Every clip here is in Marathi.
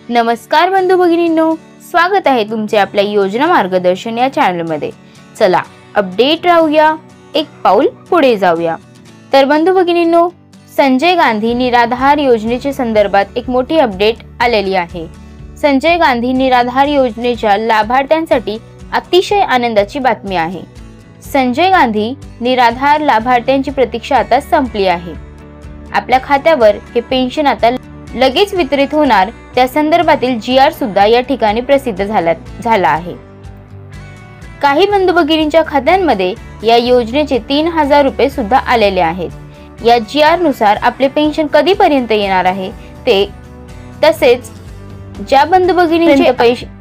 नमस्कार बंधू भगिनींनो, स्वागत आहे तुमचे आपल्या योजना मार्गदर्शन या चॅनलमध्ये। चला अपडेट राहूया, एक पाऊल पुढे जाऊया। तर बंधू भगिनींनो, संजय गांधी निराधार योजनेच्या संदर्भात एक मोठी अपडेट आलेली आहे। संजय गांधी निराधार योजनेच्या लाभार्थ्यांसाठी अतिशय आनंदाची बातमी आहे। संजय गांधी निराधार लाभार्थ्यांची प्रतीक्षा आता संपली आहे। आपल्या खात्यावर हे पेन्शन आता लगेच वितरित होणार, त्या संदर्भातील GR सुद्धा या ठिकाणी प्रसिद्ध झाला आहे। काही बंधू भगिनींच्या खात्यांमध्ये या योजनेचे 3000 रुपये सुद्धा आलेले आहेत। या GR नुसार आपले पेन्शन कधीपर्यंत येणार आहे ते, तसेच ज्या बंधू भगिनींचे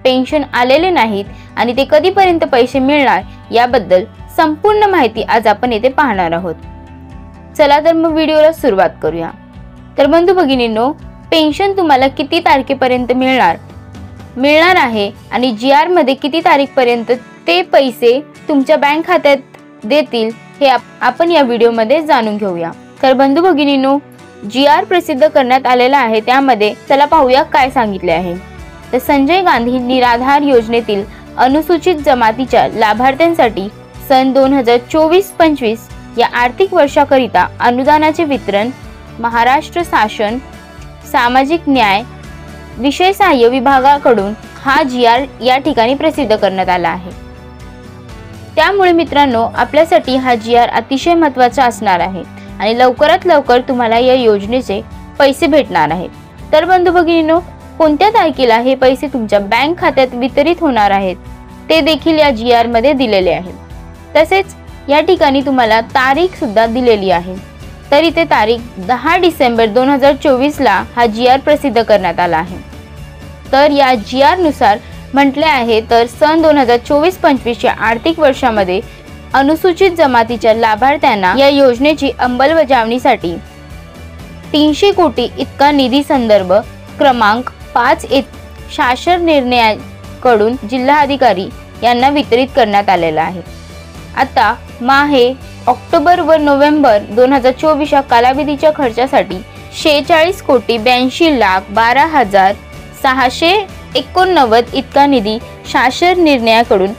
पेन्शन आलेले नाहीत आणि ते कधीपर्यंत पैसे मिळणार याबद्दल संपूर्ण माहिती आज आपण येथे पाहणार आहोत। चला तर मग व्हिडिओला सुरुवात करूया। तर बंधू भगिनींनो, पेन्शन तुम्हाला किती तारखेपर्यंत मिळणार आहे आणि GR मध्ये किती तारीखपर्यंत ते पैसे तुमच्या बँक खात्यात देतील हे आपण या व्हिडिओमध्ये जाणून घेऊया। तर बंधू भगिनींनो, GR प्रसिद्ध करण्यात आलेला आहे, त्यामध्ये चला पाहूया काय सांगितले आहे। तर संजय गांधी निराधार योजनेतील अनुसूचित जमातीच्या लाभार्थ्यांसाठी सन 2024-25 या आर्थिक वर्षाकरिता अनुदानाचे वितरण महाराष्ट्र शासन सामाजिक न्याय विषय सहाय्य विभागाकडून हा GR या ठिकाणी प्रसिद्ध करण्यात आला आहे। त्यामुळे मित्रांनो, आपल्यासाठी हा GR अतिशय महत्त्वाचा असणार आहे आणि लवकरात लवकर तुम्हाला या योजनेचे पैसे भेटणार आहेत। तर बंधू भगिनींनो, कोणत्या तारखेला हे पैसे तुमच्या बँक खात्यात वितरित होणार आहेत ते देखील या GR मध्ये दिलेले आहे। तसेच या ठिकाणी तुम्हाला तारीख सुद्धा दिलेली आहे। तर इथे तारीख 10 डिसेंबर 2024 ला हा GR प्रसिद्ध करण्यात आला आहे। तर या GR नुसार म्हटले आहे, तर सन 2024-25 या आर्थिक वर्षामध्ये अनुसूचित जमातीच्या लाभार्थ्यांना या योजनेची अंमलबजावणीसाठी 300 कोटी इतका निधी संदर्भ क्रमांक 5 शासन निर्णयाकडून जिल्हाधिकारी यांना वितरित करण्यात आलेला आहे। आता माहे ऑक्टोबर व नोव्हेंबर 2024 या कालावधीच्या खर्चासाठी 46,82,12,689 इतका निधी शासन निर्णयाकडून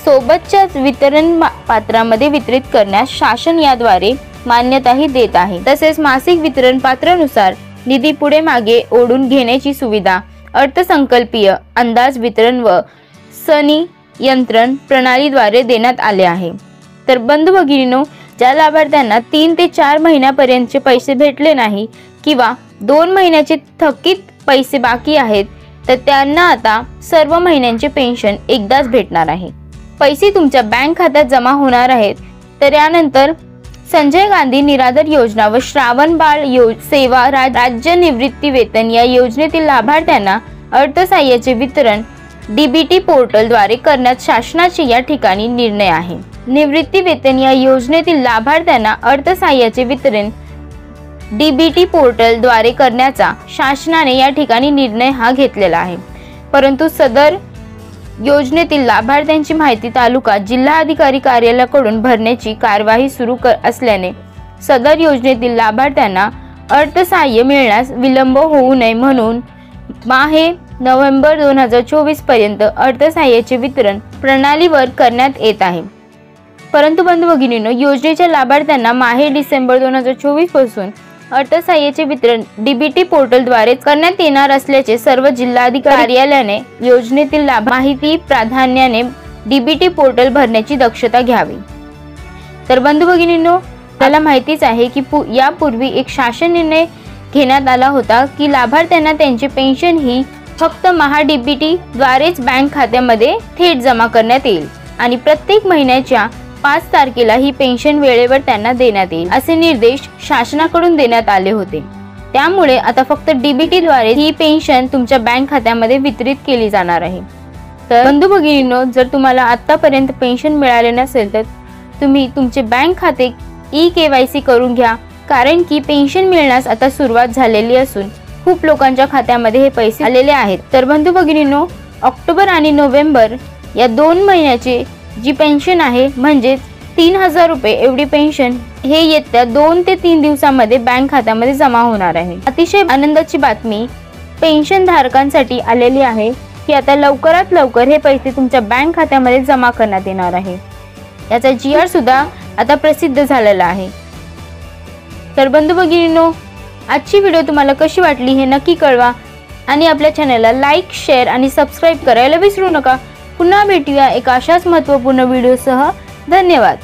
सोबतच्याच वितरण पात्रामध्ये वितरित करण्यास शासन याद्वारे मान्यताही देत आहे। तसेच मासिक वितरण पात्रानुसार निधी पुढे मागे ओढून घेण्याची सुविधा अर्थसंकल्पीय अंदाज वितरण व संनियंत्रण प्रणालीद्वारे देण्यात आले आहे। तर बंधू भगिनींनो, ज्या लाभार्थ्यांना 3 ते 4 महिन्यापर्यंतचे पैसे भेटले नाही किंवा 2 महिन्याचे थकीत पैसे बाकी आहेत, तर त्यांना आता सर्व महिन्यांचे पेन्शन एकदाच भेटणार आहे। पैसे तुमच्या बँक खात्यात जमा होणार आहेत। तर यानंतर संजय गांधी निराधार योजना व श्रावण बाळ सेवा राज्य निवृत्ती वेतन या योजनेतील लाभार्थ्यांना अर्थसहाय्याचे वितरण DBT पोर्टल द्वारे करण्यात शासनाचे या ठिकाणी निर्णय आहे। निवृत्ती वेतन या योजनेतील लाभार्थ्यांना अर्थसहाय्याचे वितरण DBT पोर्टल द्वारे करण्याचा शासनाने या ठिकाणी निर्णय हा घेतलेला आहे। परंतु सदर योजनेतील लाभार्थ्यांची माहिती तालुका जिल्हाधिकारी कार्यालयाकडून भरण्याची कार्यवाही सुरू असल्याने सदर योजनेतील लाभार्थ्यांना अर्थसहाय्य मिळण्यास विलंब होऊ नये म्हणून माहे नोव्हेंबर 2024 पर्यंत अर्थसहाय्याचे वितरण प्रणालीवर करण्यात येत आहे। परंतु बंधू भगिनींनो, योजनेच्या लाभार्थ्यांना माहे डिसेंबर 2024 पासून अर्थसहाय्याचे वितरण DBT पोर्टल द्वारे करण्यात येणार असल्याचे सर्व जिल्हाधिकारी कार्यालयाने योजनेतील माहिती प्राधान्याने DBT पोर्टल भरण्याची दक्षता घ्यावी। तर बंधू भगिनींनो, आपल्याला माहितीच आहे की यापूर्वी एक शासन निर्णय घेण्यात आला होता की लाभार्थ्यांना त्यांचे पेन्शन ही फक्त DBT द्वारेच बँक खात्यामध्ये थेट जमा करण्यात येईल आणि प्रत्येक महिन्याच्या 5 तारखेला ही पेन्शन वेळेवर त्यांना देण्यात येईल असे निर्देश शासनाकडून देण्यात आले होते। त्यामुळे आता फक्त DBT द्वारे ही पेन्शन तुमच्या बँक खात्यामध्ये वितरित केली जाणार आहे। तर बंधू भगिनींनो, जर तुम्हाला आतापर्यंत पेन्शन मिळाले नसेल तर तुम्ही तुमचे बँक खाते EKYC करून घ्या, कारण की पेन्शन मिळण्यास आता सुरुवात झालेली असून खूप लोकांच्या खात्यामध्ये हे पैसे आलेले आहेत। तर बंधू भगिनींनो, ऑक्टोबर आणि नोव्हेंबर या 2 महिन्याचे जी पेन्शन आहे म्हणजे 3000 रुपये एवढी पेन्शन हे येत्या 2 ते 3 दिवसांमध्ये बँक खात्यामध्ये जमा होणार आहे। अतिशय आनंदाची बातमी पेन्शन धारकांसाठी आलेली आहे की आता लवकरात लवकर हे पैसे तुमच्या बँक खात्यामध्ये जमा करण्यात येणार आहे। याचा GR सुद्धा आता प्रसिद्ध झालेला आहे। तर बंधू भगिनींनो, आजची व्हिडिओ तुम्हाला कशी वाटली हे नक्की कळवा आणि आपल्या चॅनलला लाईक, शेअर आणि सबस्क्राईब करायला विसरू नका। पुन्हा भेटूया एका अशाच महत्त्वपूर्ण व्हिडिओसह। धन्यवाद।